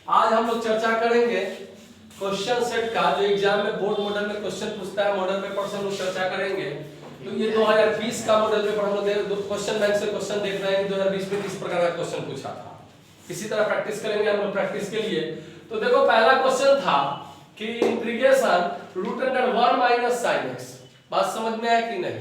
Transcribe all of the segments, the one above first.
आज हम लोग चर्चा करेंगे क्वेश्चन सेट का, जो एग्जाम में बोर्ड मॉडल में क्वेश्चन पूछता है। मॉडल पेपर से हम लोग चर्चा करेंगे। तो ये 2020 का मॉडल पेपर हम लोग क्वेश्चन बैंक से क्वेश्चन देख रहे हैं कि 2020 में किस प्रकार का क्वेश्चन पूछा था। इसी तरह प्रैक्टिस करेंगे हम लोग प्रैक्टिस के लिए। तो देखो पहला क्वेश्चन था कि integration root under 1 minus sine x. बात समझ में आया कि नहीं?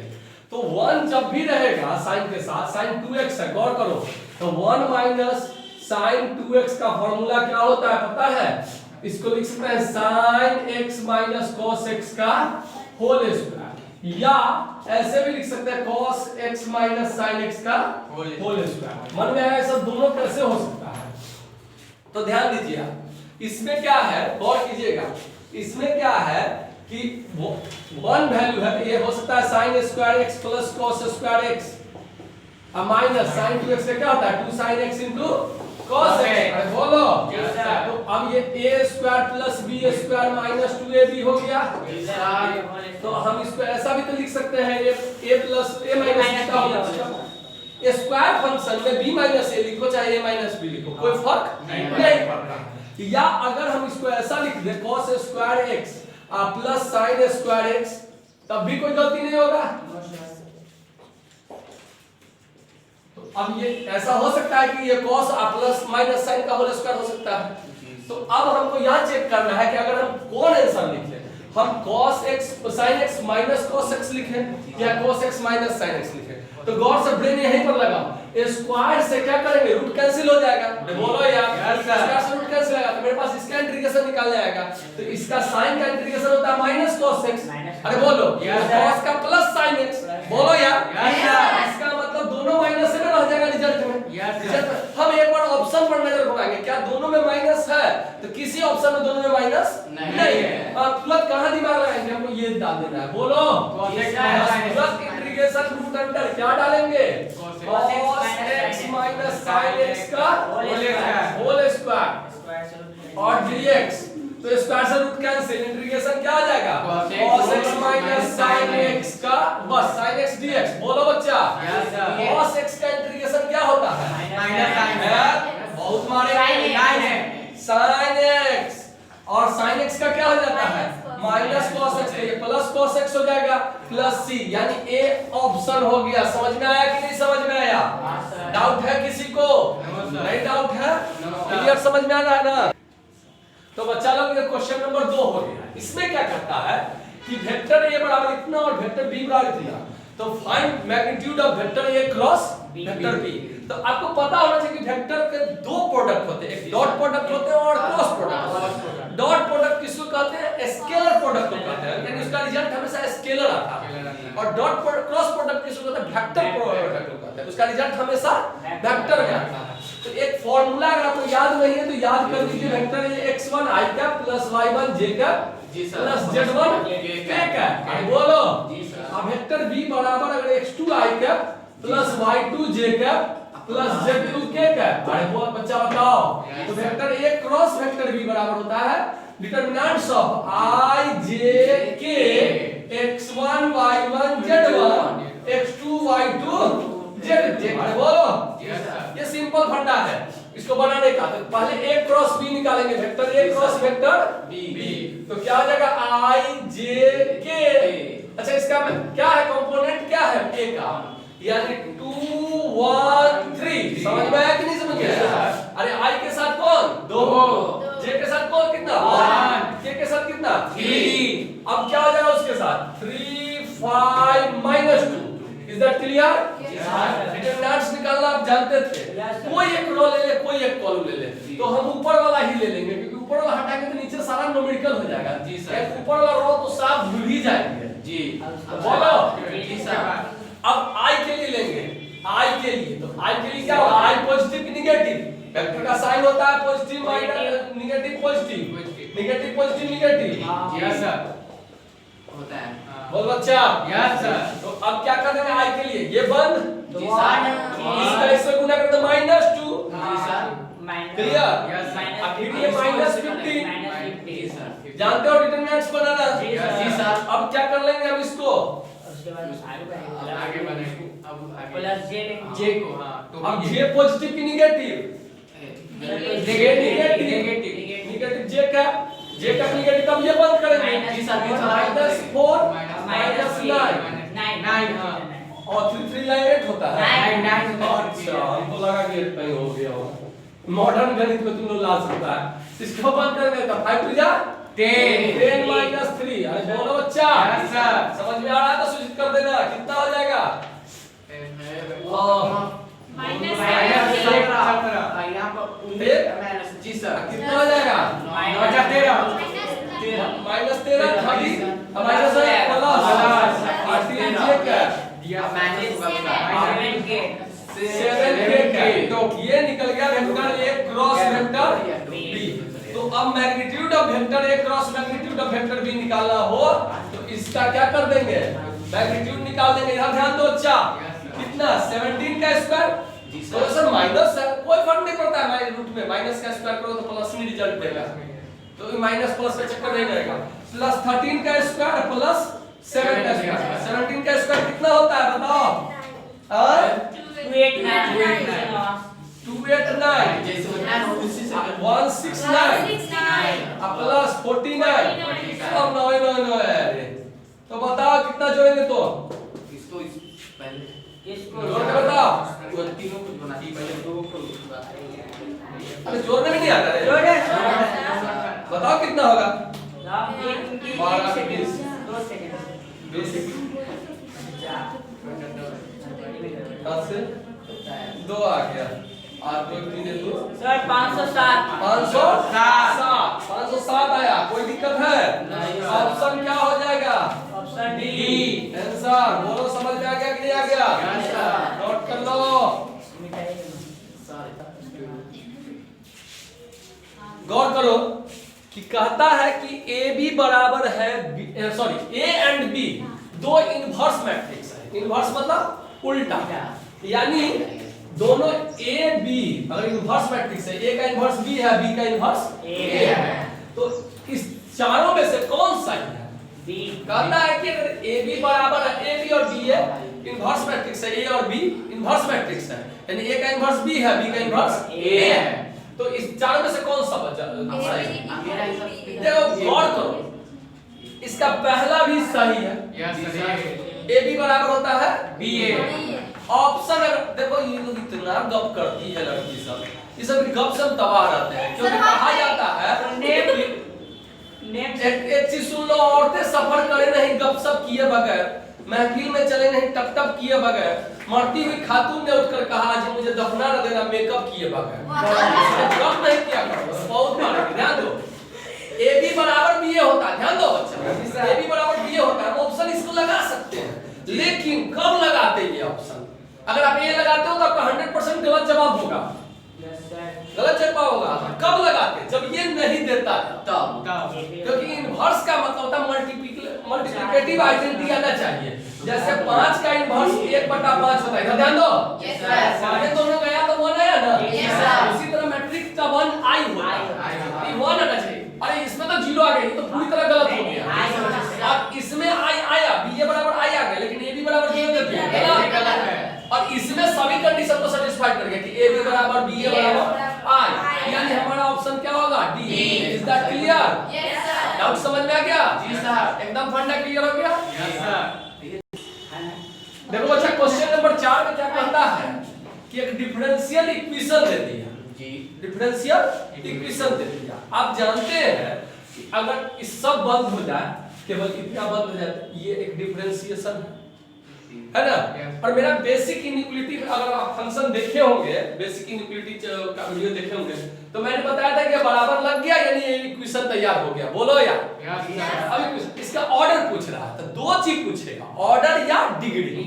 तो 1 जब भी रहेगा साइन के साथ, साइन 2x है, गौर करो। तो 1 माइनस साइन 2x का फॉर्मूला क्या होता है पता है? इसको लिख सकते हैं sine x minus cos x का होल स्क्वायर, या ऐसे भी लिख सकते हैं cos x माइनस साइन x का होल स्क्वायर। मन में आया सब दोनों कैसे हो सकता है? तो ध्यान दीजिए, इसमें क्या है, गौर कीजिएगा। इसमें क्या है कि वो 1 वैल्यू है, तो ये हो सकता है sine square x plus cos square x, और माइनस साइन 2x का क्या होता है 2 sin x into cos x। बोलो तो अब ये a square plus b square minus 2ab हो गया। तो हम इसको ऐसा भी तो लिख सकते हैं, a प्लस a माइनस का होगा। स्क्वायर फंक्शन में b माइनस a लिखो चाहे a माइनस b लिखो, कोई फर्क नहीं पड़ता। या अगर हम इसको ऐसा लिख दे cos square x plus sin square x, तब भी कोई गलती नहीं होगा। तो अब ये ऐसा हो सकता है कि ये cos प्लस माइनस sin का होल स्क्वायर हो सकता है। तो अब हमको यह चेक करना है कि अगर हम कौन आंसर लिखें, हम cos x sin x minus cos x लिखें या cos x minus sin x लिखें। तो गौर से ब्रेन यहीं पर लगाओ। स्क्वायर से क्या करेंगे, रूट कैंसिल हो जाएगा। बोलो यार, स्क्वायर से रूट कैंसिल आएगा, तो मेरे पास इसका इंटीग्रेशन निकालने आएगा। तो इसका साइन का इंटीग्रेशन होता है माइनस cos x। अरे बोलो cos का प्लस sin x। बोलो यार, इसका मतलब दोनों माइनस से रह जाएगा रिजल्ट में। हम एक बार ऑप्शन पर नजर घुमाएंगे, क्या दोनों में माइनस है? तो किसी ऑप्शन में दोनों में माइनस नहीं है। तुरंत कहां दिमाग लगाएंगे, हमको ये डाल देना है। बोलो तुरंत इंटीग्रेशन रूट अंडर क्या डालेंगे, cos x minus sin x का होल स्क्वायर और dx। तो स्क्वायर से रूट कैंसिल, इंटीग्रेशन क्या आ जाएगा cos x minus sin x का बस sin x dx। बोलो बच्चा, cos x का इंटीग्रेशन क्या होता है बहुत मारे sin x, और sin x का क्या हो जाता है माइनस cos x, ये प्लस cos x हो जाएगा प्लस c, यानी a ऑप्शन हो गया। समझ में आया कि नहीं समझ में आया? डाउट है किसी को? नहीं डाउट है, क्लियर समझ में आ रहा है ना? तो बच्चा लोग ये क्वेश्चन नंबर 2 हो गया। इसमें क्या करता है कि वेक्टर a बराबर इतना और वेक्टर b बराबर इतना, तो find magnitude of vector a cross vector b। तो आपको पता होना चाहिए कि वेक्टर के दो प्रोडक्ट होते हैं, एक डॉट प्रोडक्ट होते हैं और क्रॉस प्रोडक्ट। डॉट प्रोडक्ट किसको कहते हैं? स्केलर प्रोडक्ट को कहते हैं, यानी उसका रिजल्ट हमेशा स्केलर आता है। और डॉट क्रॉस प्रोडक्ट किसको कहते हैं? वेक्टर प्रोडक्ट को कहते हैं, उसका रिजल्ट हमेशा वेक्टर में आता है। तो एक फार्मूला अगर आपको याद नहीं है तो याद कर लीजिए, वेक्टर ये x1 i cap plus y1 j cap plus z1 k cap. बोलो अब वेक्टर b बराबर अगर x2 i cap plus y2 j cap plus z2 k cap. अरे वो बच्चा बताओ, तो vector a cross vector b बराबर होता है determinants of i j k x1 y1 z1 x2 y2 z। अरे बोलो ये सिंपल फंडा है इसको बनाने का। तो पहले a क्रॉस b निकालेंगे, vector a cross vector b। तो क्या हो जाएगा i j k। अच्छा इसका क्या है कंपोनेंट, क्या है a का, यानी 2 1 3। समझ में आया कि नहीं समझ में आया? अरे i के साथ कौन 2, j के साथ कौन कितना 1, k के साथ कितना 3। अब क्या हो जाएगा उसके साथ 3 5 minus 2। Is that clear? Determinants निकालना आप जानते थे। कोई एक रो ले ले, कोई एक कॉलम ले ले, तो हम ऊपर वाला ही ले लेंगे, क्योंकि ऊपर वाला हटाएंगे तो नीचे सारा न्यूमेरिकल हो जाएगा। जी सर, ऊपर वाला रो तो साफ भूल ही जाएंगे। जी बोलो जी सर। अब i के लिए लेंगे, i के लिए, तो i के लिए क्या होगा, i पॉजिटिव की नेगेटिव। वेक्टर का साइन होता है positive minus negative positive, negative positive negative. Yes sir होता है। बोल बच्चा यस सर। तो अब क्या कर देंगे i के लिए, ये बंद जी सर, इसका इससे गुना कर दो -2 जी सर, क्लियर यस सर। अब फिर ये -15 जी सर, जानते हो डिटरमिनेंट्स बनाना जी सर। अब क्या कर लेंगे हम इसको, उसके बाद आगे बढ़ेंगे। अब आगे प्लस j को, हां तो अब j पॉजिटिव की नेगेटिव नेगेटिव जे का निगेटिव तब ये बंद करेंगे -4 -9 और 3 लाइन 8 होता है 9 अच्छा हमको लगा कि 8 कहीं हो गया होगा मॉडर्न गणित में तुम लोग ला सकता है इसको बंद कर देगा 5 टू जा 10 -3 अरे बोलो बच्चा समझ में आ रहा है तो सूचित कर देना कितना हो जाएगा जी सर कितना हो जाएगा -13 खाली -1 7 तो ये निकल गया vector A cross vector B तो अब magnitude of vector A cross magnitude of vector B निकालना हो तो इसका क्या कर देंगे मैग्नीट्यूड निकाल देंगे इधर ध्यान दो बच्चा कितना 17 का स्क्वायर तो सर माइनस है कोई फर्क नहीं पड़ता है हमारे रूट में माइनस का स्क्वायर करो तो प्लस में रिजल्ट देगा तो माइनस प्लस का चक्कर नहीं रहेगा प्लस 13 का स्क्वायर प्लस 7 का स्क्वायर 17 का स्क्वायर कितना होता है बताओ 289 जैसे होता है उसी से 169 प्लस 49 अब 999 है तो बताओ कितना जोड़ेंगे तो इसको इस पहले जोड़ के बताओ वो तीनों को बनाती पहले दो को अरे जोड़ने में नहीं आता रे बताओ कितना होगा 2 सेकंड 10 से 2 आ गया 8 2 3 2 सर 507 507 आया कोई दिक्कत है ऑप्शन क्या हो जाएगा ऑप्शन डी आंसर बोलो समझ में आ गया कि नहीं आ गया नोट कर लो गौर करो कि कहता है कि ए बी बराबर है सॉरी ए एंड बी दो इनवर्स मैट्रिक्स है इनवर्स मतलब उल्टा यानी दोनों ए बी अगर इनवर्स मैट्रिक्स है ए का इनवर्स बी है बी का इनवर्स ए है तो इस चारों में से कौन सा है बी कहता है कि अगर ए बी बराबर है ए बी और बी है इनवर्स मैट्रिक्स है ए और बी इनवर्स मैट्रिक्स है यानी ए का इनवर्स बी है बी का इनवर्स ए है तो इस चारों में से कौन सा बचा मेरा हिसाब देखो गौर करो इसका पहला भी सही है ए बी बराबर होता है बी ए ऑप्शन देखो ये लोग इतना गप करती है लड़की सब ये सब गप सब तबाह रहते हैं क्योंकि कहा जाता है एक चीज सुन लो औरतें सफर करे नहीं गप सप किए बगैर महफिल में चले नहीं टप टप किए बगैर मरती हुई खातून ने उठकर कहा आज मुझे दफना न देना मेकअप किए बगैर गप नहीं किया करो बहुत मारेंगे ध्यान दो ए बी बराबर बी ए होता है ध्यान दो बच्चा ए बी बराबर बी ए होता है हम ऑप्शन इसको लगा सकते हैं लेकिन कब लगाते ये ऑप्शन अगर आप ये लगाते हो तो आपका 100% गलत जवाब होगा गलत जवाब होगा कब लगाते जब ये नहीं देता तब क्योंकि इनवर्स का मतलब होता है मल्टीप्लिकेटिव आइडेंटिटी आना चाहिए जैसे 5 का इनवर्स 1/5 होता है इधर ध्यान दो आगे दोनों गया तो 1 आया ना उसी तरह मैट्रिक्स का 1 आई होता है ये 1 आना चाहिए अरे इसमें तो 0 आ गया ये तो पूरी तरह गलत हो गया अब इसमें आई आया बी ए बराबर आई आ गया लेकिन ए बी बराबर 0 दे दिया गलत है और इसमें सभी कंडीशन को सेटिस्फाई कर गया कि ए बी बराबर बी ए बराबर आई यानी हमारा ऑप्शन क्या होगा D is that clear yes sir doubt समझ में आ गया जी सर एकदम फंडा क्लियर हो गया यस सर देखो बच्चा क्वेश्चन नंबर 4 में क्या कहता है कि एक डिफरेंशियल इक्वेशन दे दिया जी डिफरेंशियल इक्वेशन दे दिया आप जानते हैं कि अगर इस सब बंद हो जाए केवल इतना बंद हो जाए ये एक डिफरेंशिएशन है ना और मेरा बेसिक इनइक्वालिटी अगर आप फंक्शन देखे होंगे बेसिक इनइक्वालिटी का वीडियो देखे होंगे तो मैंने बताया था कि बराबर लग गया यानी ये इक्वेशन तैयार हो गया बोलो यार अभी इसका ऑर्डर पूछ रहा है तो दो चीज पूछेगा ऑर्डर या डिग्री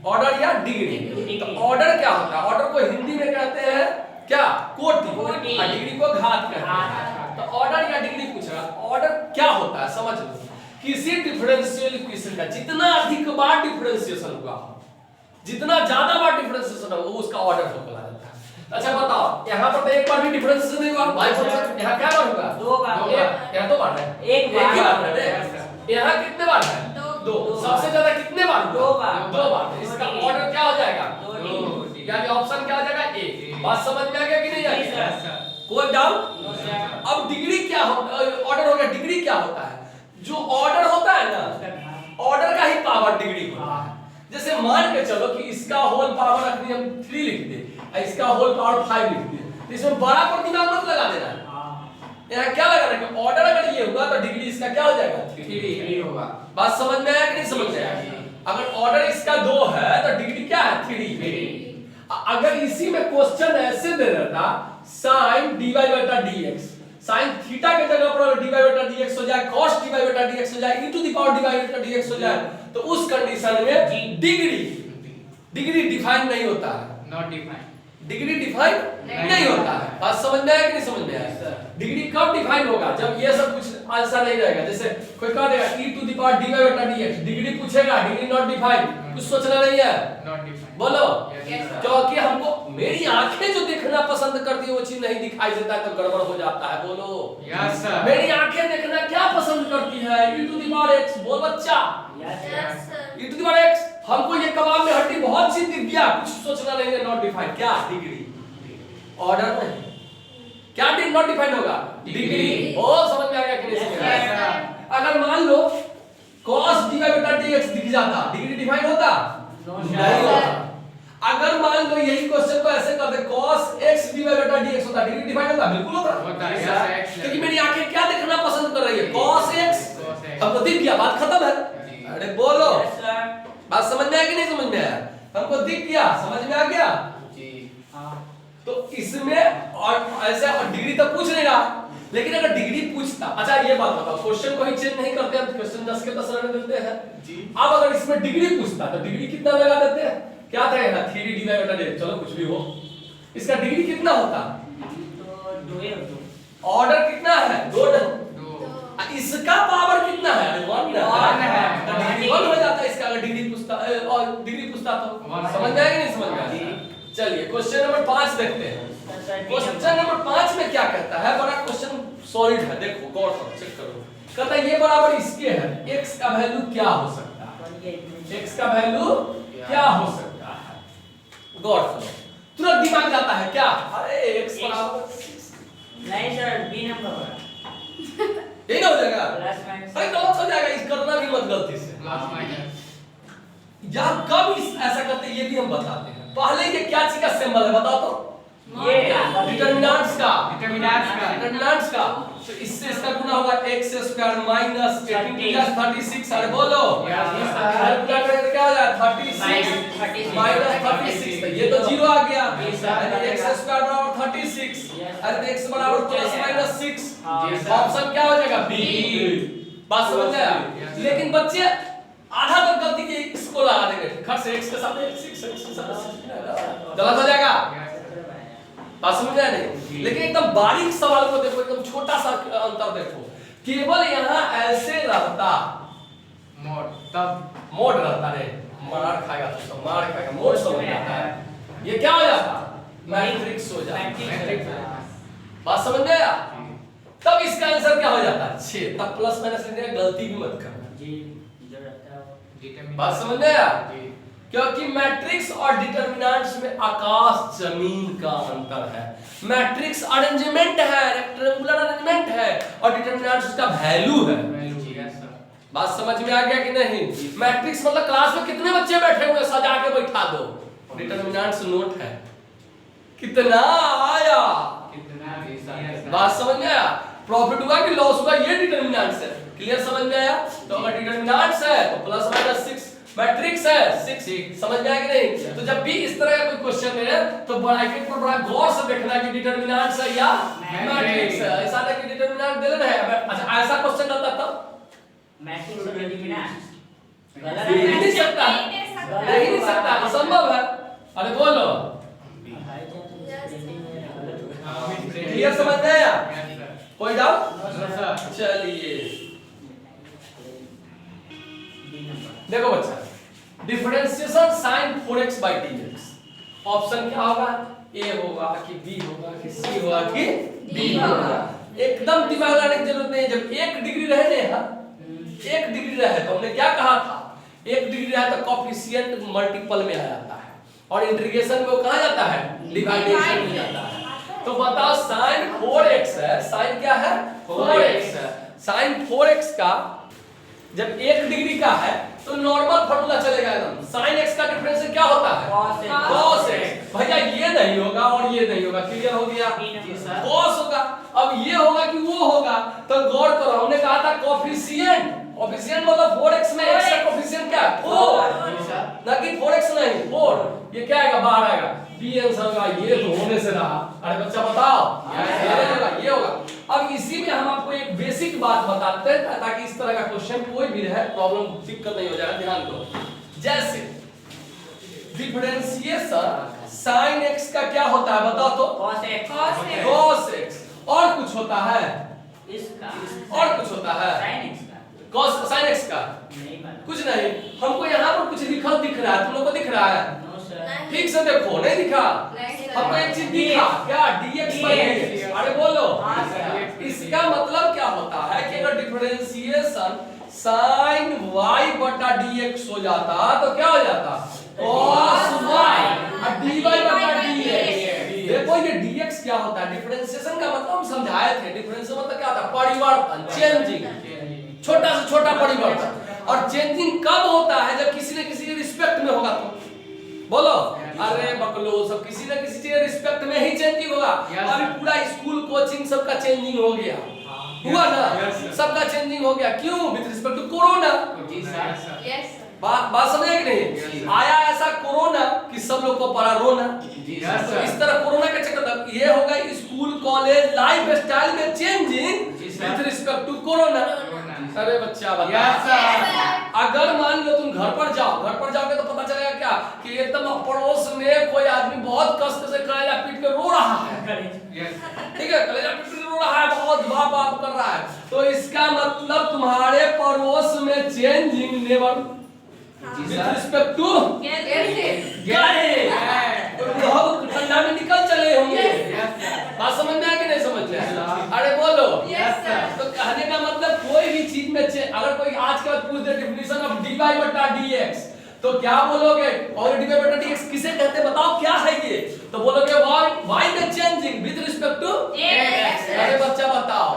ऑर्डर या डिग्री तो ऑर्डर क्या होता है ऑर्डर को हिंदी में कहते हैं क्या कोटि और डिग्री को घात कहते हैं तो ऑर्डर या डिग्री पूछ रहा है ऑर्डर क्या होता है समझ लो किसी डिफरेंशियल इक्वेशन का जितना अधिक बार डिफरेंशिएशन हुआ जितना ज्यादा बार डिफरेंशिएशन होगा उसका ऑर्डर हो बोला जाता है अच्छा बताओ यहां पर तो एक बार भी डिफरेंशिएशन नहीं हुआ बाई फंक्शन यहां क्या बार हुआ दो बार यहां दो बार है एक बार ही बार है यहां कितने बार है दो सबसे ज्यादा कितने बार दो बार इसका ऑर्डर क्या हो जाएगा यानी ऑप्शन क्या हो जाएगा ए बात समझ में आ गया कि नहीं आ गया कोई डाउट? No sir. अब डिग्री क्या होता है? ऑर्डर हो गया, डिग्री क्या होता है? जो ऑर्डर होता है ना, ऑर्डर का ही पावर डिग्री होता है। जैसे मान के चलो कि इसका होल पावर रखनी हम 3 लिख दे, इसका होल पावर 5 लिख दे, तो इसमें बड़ा पर दिमाग मत लगा देना। यहाँ क्या लगाना है कि ऑर्डर अगर ये हुआ तो डिग्री इसका क्या हो जाएगा? 3 होगा। बात समझ में आया कि नहीं समझ में आया? अगर ऑर्डर इसका 2 है तो डिग्री क्या है? 3। अगर इसी में क्वेश्चन ऐसे दे देता sin dy बटा dx, sin थीटा के जगह पर dy बटा dx हो जाए, cos dy बटा dx हो जाए, e to the power dy बटा dx हो जाए, तो उस कंडीशन में डिग्री डिफाइन नहीं होता है। Not defined. डिग्री डिफाइन नहीं होता है। बात समझ में आया कि नहीं समझ में आया? डिग्री कब डिफाइन होगा? जब ये सब कुछ आंसर नहीं रहेगा। जैसे कोई कह देगा e to the power dy बटा dx, डिग्री पूछेगा, डिग्री नॉट डिफाइन, कुछ सोचना नहीं है। Not defined. बोलो, Yes, sir. क्योंकि हमको मेरी आंखें जो देखना पसंद करती है वो चीज नहीं दिखाई देता है तो गड़बड़ हो जाता है। बोलो, यस सर। मेरी आंखें देखना क्या पसंद करती है? e to the power x। बोल बच्चा, yes sir. e to the power x। हमको ये कबाब में हड्डी बहुत सी दिख गया, कुछ सोचना नहीं है। नॉट डिफाइंड क्या? डिग्री। ऑर्डर में क्या नॉट डिफाइंड होगा? डिग्री। ओ समझ में आ गया कि नहीं समझ में Yes, आया? sir. अगर मान लो cos dy बटा dx दिख जाता, डिग्री डिफाइन होता? No, नहीं sir. होता। अगर मान लो यही क्वेश्चन को ऐसे कर दे cos x dy बटा dx होता, डिग्री डिफाइन होता? बिल्कुल होता। होता है, yes, x क्योंकि मेरी आंखें क्या देखना पसंद कर रही है? cos x। Cos x। हमको दिख गया, बात खत्म है। जी। अरे बोलो, यस सर। बात समझ में आया कि नहीं समझ में आया? हमको दिख गया, समझ में आ गया? जी। हां। तो इसमें और ऐसे और डिग्री तो पूछ नहीं रहा, लेकिन अगर डिग्री पूछता, अच्छा ये बात बताओ, क्वेश्चन को ही चेंज नहीं करते हैं, क्वेश्चन 10 के 10 रहने देते हैं जी। अब अगर इसमें डिग्री पूछता तो डिग्री कितना लगा देते हैं? क्या था? 3 dy बटा dx, चलो कुछ भी हो, इसका डिग्री कितना होता? तो 2 है 2। ऑर्डर कितना है? 2 दो। इसका पावर कितना है? 1 One है। तो डिग्री 1 हो जाता है इसका अगर डिग्री पूछता और डिग्री पूछता तो। One। समझ में आया कि नहीं समझ में आया? जी। चलिए क्वेश्चन नंबर 5 देखते हैं। क्वेश्चन नंबर 5 में क्या कहता है? बड़ा क्वेश्चन सॉलिड है, देखो गौर करो, चेक करो। कहता है ये बराबर इसके है, x का वैल्यू क्या हो सकता है? x का वैल्यू क्या हो सकता है? गौर करो, तुरंत दिमाग जाता है क्या? अरे x बराबर 6। नहीं सर, बी नंबर होगा। यही ना हो जाएगा? Plus minus. अरे गलत हो जाएगा, इस करना भी मत गलती से। Plus minus. या कब इस ऐसा करते हैं ये भी हम बताते हैं। पहले ये क्या चीज का सिंबल है बताओ तो? ये डिटरमिनेंट्स का। डिटरमिनेंट्स का। तो इससे इसका गुना होगा x स्क्वायर माइनस 18 36। अरे बोलो, Yes, sir. कैलकुलेटर क्या हो जाएगा? 36 36 माइनस 36, तो ये तो 0 आ गया। Yes, sir. अरे x स्क्वायर बराबर 36, Yes. अरे तो x बराबर plus minus 6। Yes, sir. Option क्या हो जाएगा? B। बात समझ आया? Yes, sir. लेकिन बच्चे आधा तो गलती की इसको लगा देंगे, खट से x के साथ 6 x के साथ 6 गलत हो जाएगा। बात समझ आया नहीं? लेकिन एकदम बारीक सवाल को देखो, एकदम छोटा सा अंतर देखो, केवल यहाँ ऐसे रहता मोड तब मोड रहता रे, मार खाएगा तो मार खाएगा, मोड समझ आता है, ये क्या हो जाता? मैट्रिक्स हो जाता। बात समझ में आया? तब इसका आंसर क्या हो जाता? 6। तब प्लस माइनस लेने का गलती भी मत करना। जी जो रहता है वो। बात समझ में आया? जी। क्योंकि मैट्रिक्स और डिटरमिनेंट्स में आकाश जमीन का अंतर है। मैट्रिक्स अरेंजमेंट है, रेक्टेंगुलर अरेंजमेंट है, और डिटरमिनेंट्स उसका वैल्यू है। बात समझ में आ गया कि नहीं? मैट्रिक्स मतलब क्लास में कितने बच्चे बैठे हुए सजा के बैठा दो, डिटरमिनेंट्स नोट है कितना आया। बात समझ में आया? प्रॉफिट हुआ कि लॉस हुआ, ये डिटरमिनेंट्स है। क्लियर समझ में आया? तो अगर डिटरमिनेंट्स है तो प्लस माइनस 6, मैट्रिक्स है 6। समझ में आया कि नहीं? तो जब भी इस तरह का कोई क्वेश्चन है तो ब्रैकेट पर बड़ा गौर से देखना कि डिटरमिनेंट्स है या मैट्रिक्स है। ऐसा नहीं कि डिटरमिनेंट दे देना है। अच्छा ऐसा क्वेश्चन आता तब मैट्रिक्स और डिटरमिनेंट गलत दे ही है। नहीं सकता, दे ही नहीं सकता, असंभव है। अरे बोलो, क्लियर समझ में आया? कोई डाउट? चलिए देखो बच्चा, डिफरेंशिएशन sin 4x/dx, ऑप्शन क्या होगा? ए होगा कि बी होगा कि सी होगा कि डी होगा। एकदम दिमाग लगाने की जरूरत नहीं है। जब 1 डिग्री रहे ना, 1 डिग्री रहे तो हमने क्या कहा था? 1 डिग्री रहे तो कोएफिशिएंट मल्टीपल में आ जाता है, और इंटीग्रेशन में वो कहाँ जाता है? डिवाइडेशन में जाता है। तो बताओ sin 4x है, sin क्या है 4x है, sin 4x का जब 1 डिग्री का है तो नॉर्मल फार्मूला चलेगा एकदम। sin x का डिफरेंस क्या होता है cos x cos x। भैया ये नहीं होगा और ये नहीं होगा, क्लियर हो गया। जी सर। cos होगा, अब ये होगा कि वो होगा, तो गौर करो हमने कहा था कोफिशिएंट, कोफिशिएंट मतलब 4x में x का कोफिशिएंट क्या है 4, ना कि 4x नहीं 4, ये क्या आएगा बाहर आएगा, बी आंसर होगा। ये तो होने से रहा। अरे बच्चा बताओ ये होगा। अब इसी में हम आपको एक बेसिक बात बताते हैं ताकि इस तरह का क्वेश्चन कोई भी रहे प्रॉब्लम दिक्कत नहीं हो जाएगा। ध्यान दो, जैसे डिफरेंशिएशन sin x का क्या होता है बताओ तो cos x cos x, और कुछ होता है इसका और कुछ होता है sin x का cos sin x का नहीं मालूम। कुछ नहीं। हमको यहाँ पर कुछ लिखा दिख रहा है, तुम लोग को दिख रहा है नो सर। ठीक से देखो, नहीं दिखा हमको एक चीज दिखा क्या dx by dx। अरे बोलो हाँ सर। इसका मतलब क्या होता है कि अगर डिफरेंशिएशन sin y बटा dx हो जाता तो क्या हो जाता cos y और dy बटा dx। देखो ये dx क्या होता है, डिफरेंशिएशन का मतलब हम समझाए थे, डिफरेंशिएशन मतलब क्या होता है परिवर्तन, चेंजिंग, छोटा से छोटा परिवर्तन। और चेंजिंग कब होता है जब किसी न किसी के रिस्पेक्ट में होगा तो बोलो। अरे बकलो सब किसी न किसी के रिस्पेक्ट में ही चेंजिंग होगा। अभी पूरा स्कूल कोचिंग सबका चेंजिंग हो गया, हुआ ना, सबका चेंजिंग हो गया। क्यों? With respect to corona. जी सर। बात समझे कि नहीं? आया ऐसा कोरोना कि सब लोग को पड़ा रोना। तो इस तरह कोरोना का चक्कर ये होगा स्कूल कॉलेज लाइफ स्टाइल में changing with respect to corona. अरे बच्चा बता, अगर मान लो तुम घर पर जाओगे तो पता चलेगा क्या कि एकदम पड़ोस में कोई आदमी बहुत कष्ट से कलेजा पीट के रो रहा है, ठीक है, कलेजा पीट के रो रहा है, बहुत बाप बाप कर रहा है, तो इसका मतलब तुम्हारे पड़ोस में changing never with respect to ठंडा में निकल चले होंगे। बात समझ में आया कि नहीं समझ में आया? अरे बोलो। तो कहने का मतलब कोई भी चीज में अगर कोई आज के बाद पूछ दे डेफिनेशन ऑफ dy बटा dx तो क्या बोलोगे? और dy बटा dx किसे कहते हैं बताओ क्या है ये? तो बोलोगे y में changing with respect to x। अरे बच्चा बताओ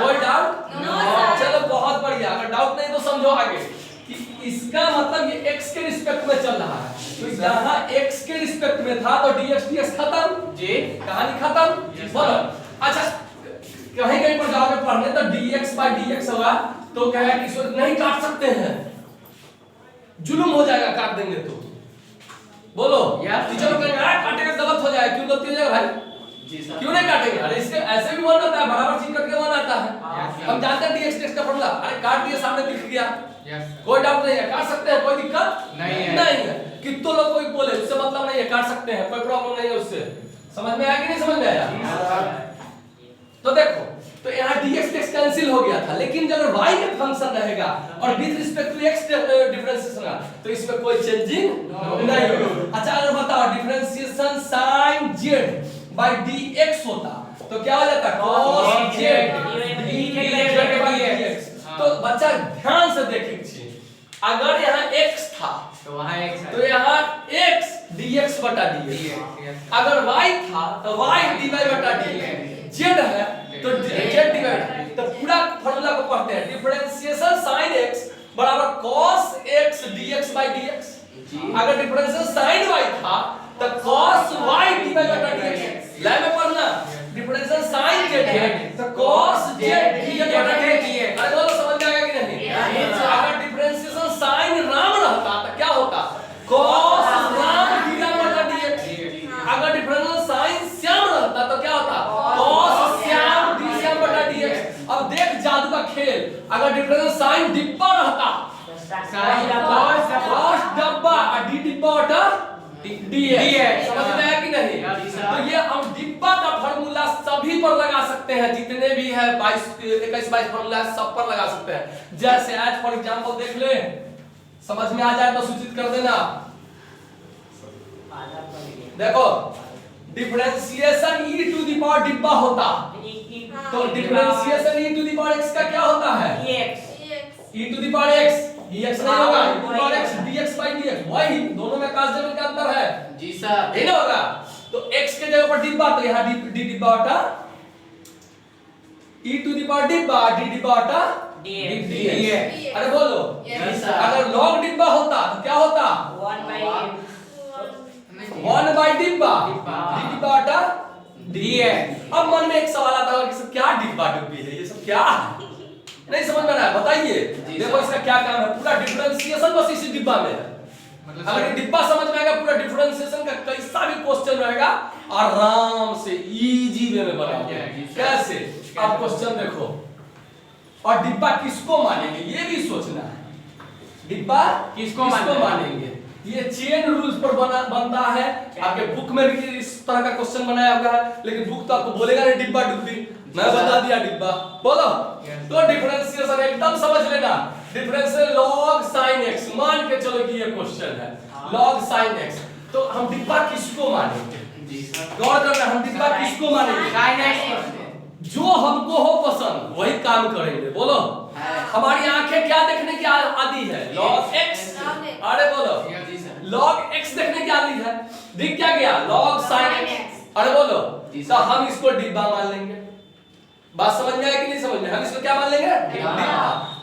कोई डाउट? चलो बहुत बढ़िया, अगर डाउट नहीं तो समझो आगे कि इसका मतलब ये x के रिस्पेक्ट में चल रहा है। तो यहाँ x के रिस्पेक्ट में था तो dx खत्म जी, कहानी खत्म। बोलो अच्छा कहीं कहीं पर जाओगे पढ़ने तो dx by dx होगा तो कहेगा कि इसको नहीं काट सकते हैं, जुल्म हो जाएगा काट देंगे तो। बोलो टीचर लोग कहेंगे काटेंगे गलत हो जाएगा, क्यों गलती हो जाएगा भाई? क्यों नहीं काटेंगे? अरे इसके ऐसे भी वन आता है, बराबर चीज करके वन आता है। हम जानते हैं dx का फॉर्मूला, अरे काट दिया सामने दिख गया, कोई डाउट नहीं है, काट सकते हैं, कोई दिक्कत नहीं है। कितने लोग कोई बोले उससे मतलब नहीं है, काट सकते हैं, कोई प्रॉब्लम नहीं है उससे। समझ में आया कि नहीं समझ में आया? तो देखो तो यहाँ dx कैंसिल हो गया था, लेकिन जब y में फंक्शन रहेगा और with respect to x differentiation होगा तो इसमें कोई चेंजिंग नहीं होगा। अच्छा अगर बताओ differentiation sin z by dx होता तो क्या हो जाता cos z dx। तो बच्चा ध्यान से देखिए, अगर यहाँ x था तो वहाँ x तो यहाँ x dx बटा dx, अगर y था तो y dy बटा dx, z है तो z dy। तो पूरा फार्मूला को पढ़ते हैं, डिफरेंशिएशन sin x बराबर cos x dx by dx। अगर डिफरेंशिएशन sin y था तो cos y dy बटा dx। लाइन में पढ़ना, डिफरेंशिएशन sin z है तो cos z dx बटा dx। अरे बोलो समझ में आएगा कि नहीं? अगर डिफरेंशिएशन sin राम रहता तो क्या होता cos राम dy बटा dx। अगर डिफरेंशिएशन sin श्याम रहता तो क्या होता cos श्याम d श्याम बटा dx। अब देख जादू का खेल, अगर डिफरेंशिएशन sin डिब्बा रहता cos डब्बा और d डिब्बा बटा dx। समझ में आया कि नहीं? तो ये हम डिब्बा का फार्मूला सभी पर लगा सकते हैं, जितने भी है 21-22 फार्मूला सब पर लगा सकते हैं। जैसे आज फॉर एग्जांपल देख ले, समझ में आ जाए तो सूचित कर देना। देखो differentiation e to the power डिब्बा होता तो differentiation e to the power x का क्या होता है e to the power x, dx नहीं होगा, e to the power x dx by dx। वही दोनों में कांस्टेंट का अंतर है जी सर, ये ना होगा। तो x के जगह पर डिब्बा, तो यहाँ डी डिब्बा होता e टू द पावर डिब्बा, डी डिब्बा होता dx। अरे बोलो Yes, sir. अगर log डिब्बा होता तो क्या होता 1 बाय डिब्बा, डी डिब्बा होता dx। अब मन में एक सवाल आता होगा कि सब क्या डिब्बा डिब्बी है, ये सब क्या है, नहीं समझ में आ रहा है, बताइए। देखो इसका क्या काम है, पूरा डिफरेंशिएशन बस इसी डिब्बा में है। अगर ये डिब्बा समझ में आएगा, पूरा डिफरेंशिएशन का कैसा भी क्वेश्चन रहेगा आराम से इजी वे में बनाओगे। कैसे, अब क्वेश्चन देखो, और डिब्बा किसको मानेंगे ये भी सोचना है। डिब्बा किसको मानेंगे, ये चेन रूल्स पर बनता है। आपके बुक में भी इस तरह का क्वेश्चन बनाया हुआ है, लेकिन बुक तो आपको बोलेगा नहीं डिब्बा डुब्बी, मैं बता दिया डिब्बा। बोलो तो डिफरेंशिएशन एकदम समझ लेना, डिफरेंशियल log sin x, मान के चलो कि ये क्वेश्चन है log sin x, तो हम डिब्बा किसको मानेंगे, गौर करना, हम डिब्बा किसको मानेंगे, जो हमको हो पसंद वही काम करेंगे। बोलो हमारी आंखें क्या देखने की आदी है, log x, अरे बोलो log x देखने की आदी है, दिख क्या गया log sin x, अरे बोलो तो हम इसको डिब्बा मान लेंगे। बात समझ में आया कि नहीं समझ में, हम इसको क्या मान लेंगे डिब्बा।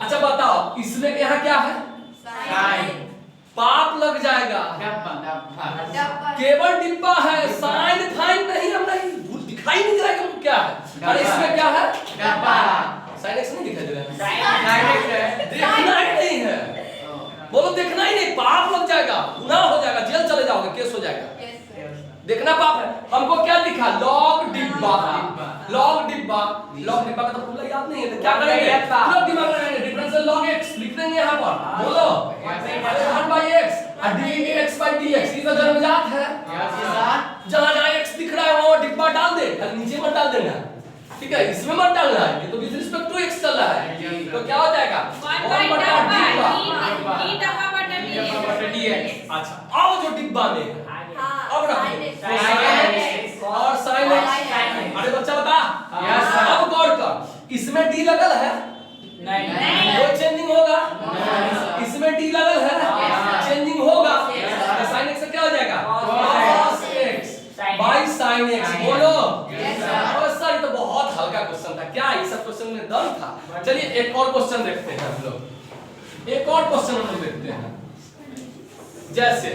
अच्छा बताओ इसमें यहाँ क्या है साइन, पाप लग जाएगा, केवल डिब्बा है, साइन फाइन नहीं, हम नहीं दिखाई नहीं दे रहा कि क्या है। अरे इसमें क्या है डब्बा, साइन एक्स नहीं दिखाई दे रहा है, देखना ही नहीं है, बोलो देखना ही नहीं, पाप लग जाएगा, गुनाह हो जाएगा, जेल चले जाओगे, केस हो जाएगा, देखना पाप है। हमको क्या दिखा लॉग डिब्बा, लॉग डिब्बा, लॉग डिब्बा का तो पूरा याद नहीं है, तो क्या करेंगे पूरा दिमाग लगाएंगे, डिफरेंशियल log x लिख देंगे यहाँ पर। बोलो 1/x और dx/dx, ये तो जन्मजात है, जहाँ जहाँ x दिख रहा है वो डिब्बा डाल दे, खाली नीचे मत डाल देना, ठीक है, इसमें मत डालना है, ये तो विद रिस्पेक्ट टू x चल रहा है, तो क्या हो जाएगा 1/dx। अच्छा आओ जो डिब्बा में है, अब रखो और साइन एक्स, अरे बच्चा बता, अब गौर कर, इसमें डी लगल है नहीं, कोई चेंजिंग होगा, इसमें डी लगल है, चेंजिंग होगा, साइन एक्स से क्या हो जाएगा cos x by sine x. बोलो सर ये तो बहुत हल्का क्वेश्चन था, क्या ये सब क्वेश्चन में दम था। चलिए एक और क्वेश्चन देखते हैं हम लोग, एक और क्वेश्चन हम लोग देखते हैं, जैसे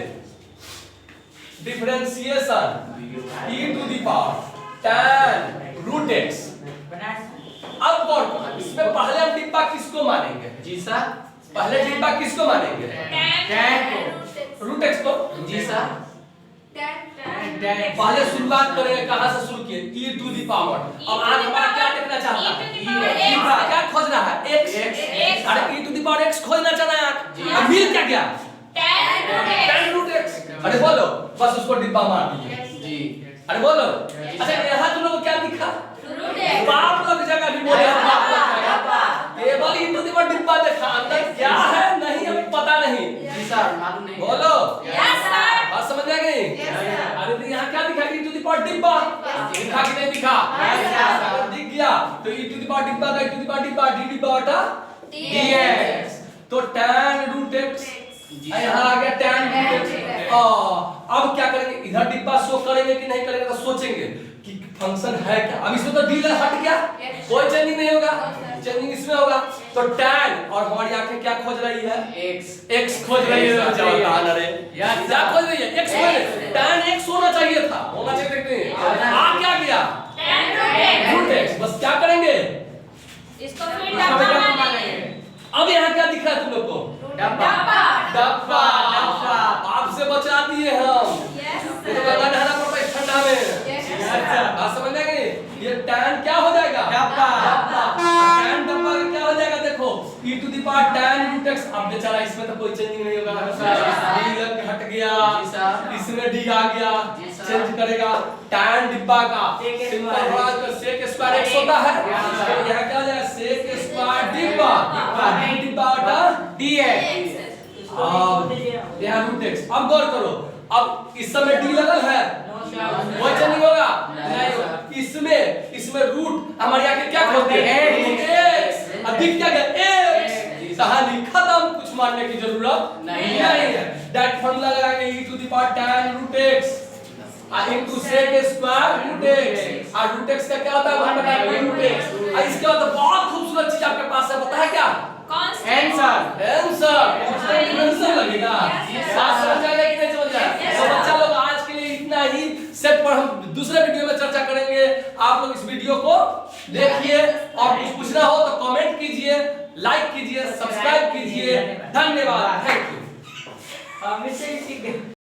differentiation e to the power tan root x। अब गौर करो, इसमें पहले हम डिब्बा किसको मानेंगे जी सर, पहले डिब्बा किसको मानेंगे tan को, रूट x को जी सर, पहले शुरुआत करेंगे, कहां से शुरू किए e टू द पावर। अब आज हमारा क्या देखना चाहता है, क्या खोजना है x, अरे e to the power x खोजना चाह रहा है, अब मिल क्या गया tan रूट x, अरे बोलो बस उसको डिब्बा मार दिए जी, अरे बोलो। अच्छा यहाँ तुम लोग को क्या दिखा पाप लग जाएगा, भी बोले पाप लग जाएगा, केवल ई टू द पावर डिब्बा देखा, अंदर क्या है नहीं हमें पता नहीं जी सर, मालूम नहीं, बोलो यस सर, बात समझ आ गई। अरे तो यहाँ क्या दिखा ई टू द पावर डिब्बा, दिखा कि नहीं दिखा, दिख गया, तो ई टू द पावर डिब्बा का ई टू द पावर डिब्बा, डी डिब्बा होता dx, तो tan रूट x, यहाँ आ गया tan रूट x। अब क्या करेंगे, इधर डिब्बा शो करेंगे कि नहीं करेंगे, तो सोचेंगे कि फंक्शन है क्या। अब इसमें तो डी हट गया, कोई चेंजिंग नहीं होगा, चेंजिंग इसमें होगा, तो tan और हमारी आंखें क्या खोज रही है x खोज रही है, क्या खोज रही है x खोज रही है, tan x होना चाहिए था, होना चाहिए, देखते हैं आ क्या गया tan रूट x। बस क्या करेंगे इसको फिर डब्बा मानेंगे। अब यहाँ क्या दिख रहा है तुम लोग को डब्बा, डब्बा, आपसे बचा दिए हम, तो गंगा नहाना पड़ता है ठंडा में, आप समझ जाएंगे, ये tan क्या हो जाएगा डब्बा, tan डब्बा का क्या हो जाएगा, देखो e to the power tan root x। अब बेचारा इसमें तो कोई चेंजिंग नहीं होगा, d लग हट गया, इसमें d आ गया, चेंज करेगा, tan डिब्बा का सिंपल बड़ा तो sec स्क्वायर x होता है, तो यहाँ क्या हो जाएगा sec स्क्वायर डिब्बा, d डिब्बा होता dx, यहाँ रूट x। अब गौर करो, अब इस समय d लगल है, कोई चेंजिंग होगा नहीं, इसमें रूट हमारी आगे क्या खोजते हैं x, अधिक क्या गया x, कहानी खत्म, कुछ मानने की जरूरत नहीं है, डायरेक्ट फार्मूला लगाएंगे e to the power tan root x, into sec square root x और रूट x का क्या होता है 1/2 रूट x। और इसके बाद बहुत खूबसूरत चीज आपके पास है, पता है क्या? आंसर आंसर लगेगा। बात समझ आ गया कि नहीं समझ आया? तो बच्चा लोग आज के लिए इतना ही। सेट पर हम दूसरे वीडियो में चर्चा करेंगे। आप लोग इस वीडियो को देखिए और कुछ पूछना हो तो कमेंट कीजिए, लाइक कीजिए, सब्सक्राइब कीजिए। धन्यवाद, थैंक यू। मिस्टर